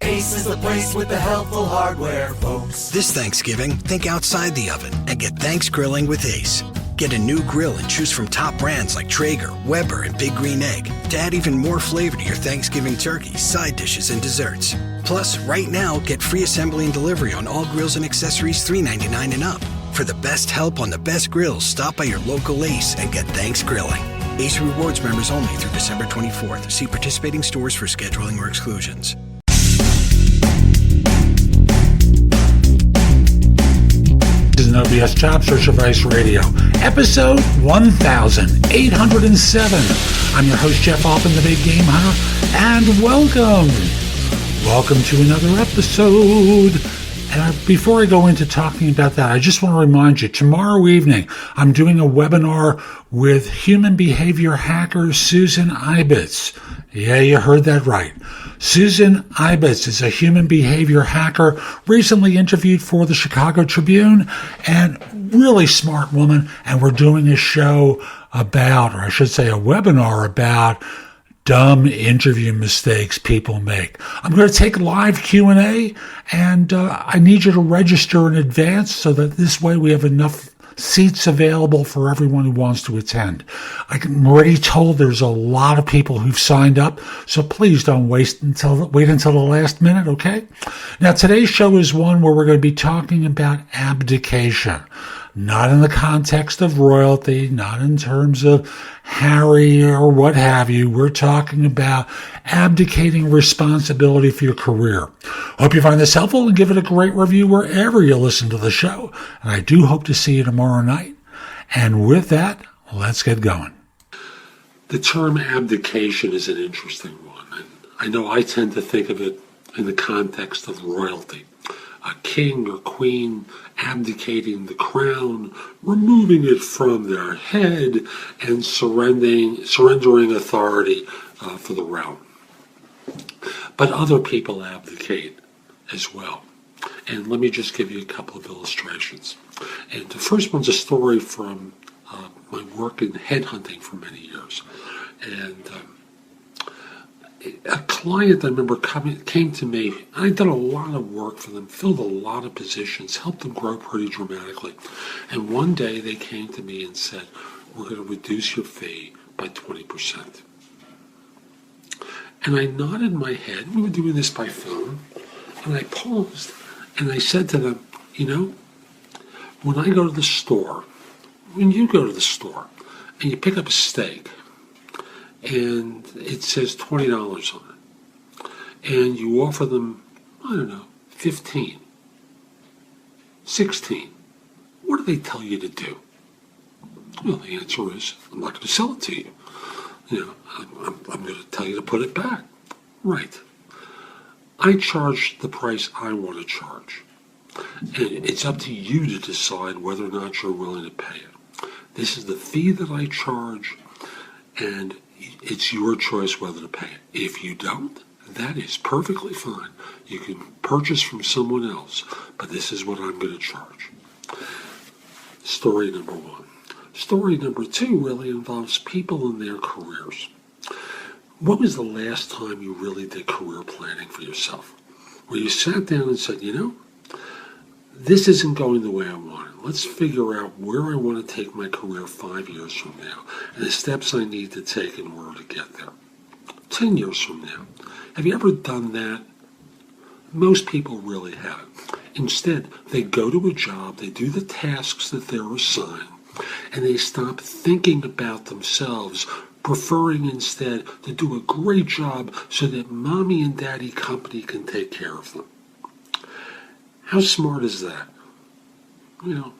Ace is the place with the helpful hardware, folks. This Thanksgiving, think outside the oven and get Thanks Grilling with Ace. Get a new grill and choose from top brands like Traeger, Weber, and Big Green Egg to add even more flavor to your Thanksgiving turkey, side dishes, and desserts. Plus, right now, get free assembly and delivery on all grills and accessories $3.99 and up. For the best help on the best grills, stop by your local Ace and get Thanks Grilling. Ace Rewards members only through December 24th. See participating stores for scheduling or exclusions. This is an OBS Job Search Advice Radio, episode 1807. I'm your host, Jeff Altman, the Big Game Hunter, and welcome. Welcome to another episode. And before I go into talking about that, I just want to remind you, tomorrow evening, I'm doing a webinar with human behavior hacker Susan Ibitz. Yeah, you heard that right. Susan Ibitz is a human behavior hacker, recently interviewed for the Chicago Tribune, and really smart woman. And we're doing a show about, or I should say a webinar about, dumb interview mistakes people make. I'm going to take live Q&A, and I need you to register in advance so that this way we have enough seats available for everyone who wants to attend. I'm already told there's a lot of people who've signed up, so please don't wait until the last minute, okay? Now, today's show is one where we're going to be talking about abdication. Not in the context of royalty, not in terms of Harry or what have you. We're talking about abdicating responsibility for your career. Hope you find this helpful and give it a great review wherever you listen to the show. And I do hope to see you tomorrow night. And with that, let's get going. The term abdication is an interesting one. And I know I tend to think of it in the context of royalty. A king or queen abdicating the crown, removing it from their head, and surrendering authority for the realm. But other people abdicate as well. And let me just give you a couple of illustrations. And the first one's a story from my work in headhunting for many years. And a client I remember came to me. I did a lot of work for them, filled a lot of positions, helped them grow pretty dramatically. And one day they came to me and said, we're going to reduce your fee by 20%. And I nodded my head. We were doing this by phone. And I paused and I said to them, you know, when I go to the store, when you go to the store and you pick up a steak, and it says $20 on it, and you offer them, I don't know, 15, 16, what do they tell you to do? Well, the answer is, I'm not going to sell it to you. You know, I'm going to tell you to put it back. Right. I charge the price I want to charge, and it's up to you to decide whether or not you're willing to pay it. This is the fee that I charge, and it's your choice whether to pay it. If you don't, that is perfectly fine. You can purchase from someone else, but this is what I'm going to charge. Story number one. Story number two really involves people in their careers. When was the last time you really did career planning for yourself? Where you sat down and said, you know, this isn't going the way I want it. Let's figure out where I want to take my career 5 years from now and the steps I need to take in order to get there. 10 years from now. Have you ever done that? Most people really haven't. Instead, they go to a job, they do the tasks that they're assigned, and they stop thinking about themselves, preferring instead to do a great job so that mommy and daddy company can take care of them. How smart is that? You know,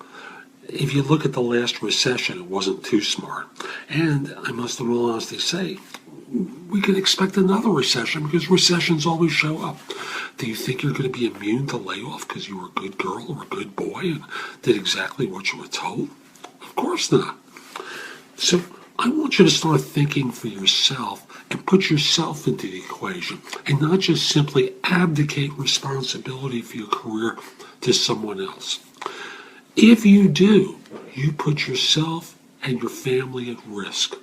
if you look at the last recession, it wasn't too smart. And I must in all honesty say, we can expect another recession because recessions always show up. Do you think you're going to be immune to layoff because you were a good girl or a good boy and did exactly what you were told? Of course not. So I want you to start thinking for yourself and put yourself into the equation and not just simply abdicate responsibility for your career to someone else. If you do, you put yourself and your family at risk.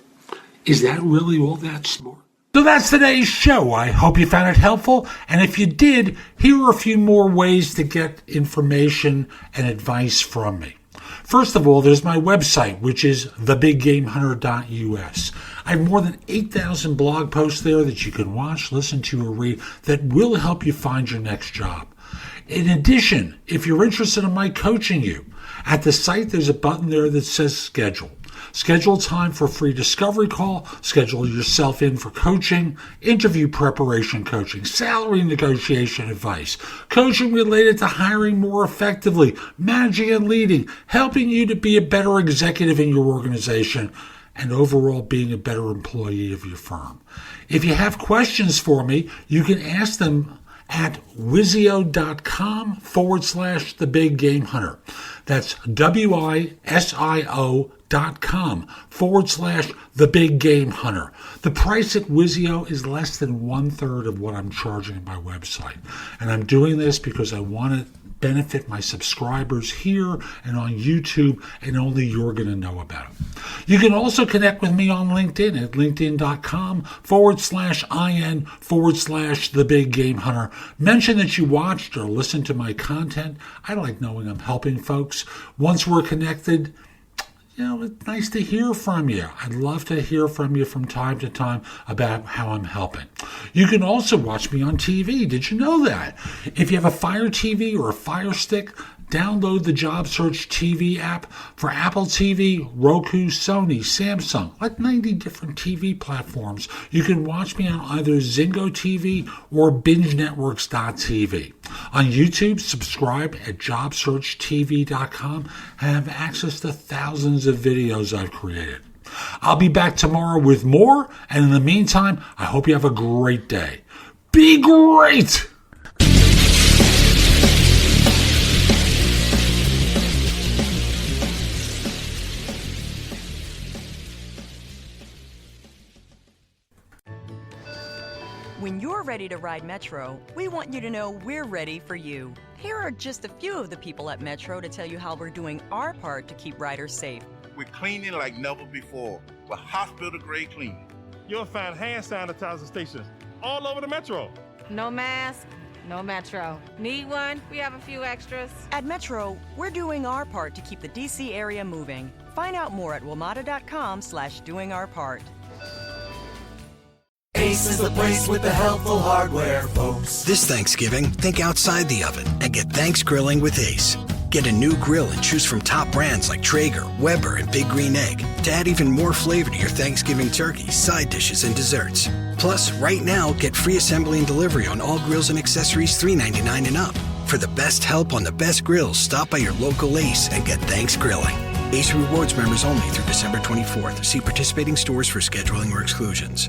Is that really all that smart? So that's today's show. I hope you found it helpful. And if you did, here are a few more ways to get information and advice from me. First of all, there's my website, which is thebiggamehunter.us. I have more than 8,000 blog posts there that you can watch, listen to, or read that will help you find your next job. In addition, if you're interested in my coaching you, at the site there's a button there that says schedule. Schedule time for a free discovery call, schedule yourself in for coaching, interview preparation coaching, salary negotiation advice, coaching related to hiring more effectively, managing and leading, helping you to be a better executive in your organization, and overall being a better employee of your firm. If you have questions for me, you can ask them at wisio.com/The Big Game Hunter. That's WISIO.com/The Big Game Hunter. The price at Wisio is less than 1/3 of what I'm charging at my website. And I'm doing this because I want to benefit my subscribers here and on YouTube, and only you're going to know about it. You can also connect with me on LinkedIn at linkedin.com/IN/The Big Game Hunter. Mention that you watched or listened to my content. I like knowing I'm helping folks. Once we're connected, it's nice to hear from you. I'd love to hear from you from time to time about how I'm helping. You can also watch me on TV. Did you know that? If you have a Fire TV or a Fire Stick, download the JobSearch TV app for Apple TV, Roku, Sony, Samsung, like 90 different TV platforms. You can watch me on either Zingo TV or BingeNetworks.tv. On YouTube, subscribe at JobSearch.TV.com and have access to thousands of videos I've created. I'll be back tomorrow with more, and in the meantime, I hope you have a great day. Be great! When you're ready to ride Metro, we want you to know we're ready for you. Here are just a few of the people at Metro to tell you how we're doing our part to keep riders safe. We're cleaning like never before with hospital-grade cleaning. You'll find hand sanitizer stations all over the Metro. No mask, no Metro. Need one? We have a few extras. At Metro, we're doing our part to keep the DC area moving. Find out more at WMATA.com/doingourpart. Ace is the place with the helpful hardware, folks. This Thanksgiving, think outside the oven and get Thanks Grilling with Ace. Get a new grill and choose from top brands like Traeger, Weber, and Big Green Egg to add even more flavor to your Thanksgiving turkey, side dishes, and desserts. Plus, right now, get free assembly and delivery on all grills and accessories $3.99 and up. For the best help on the best grills, stop by your local Ace and get Thanks Grilling. Ace Rewards members only through December 24th. See participating stores for scheduling or exclusions.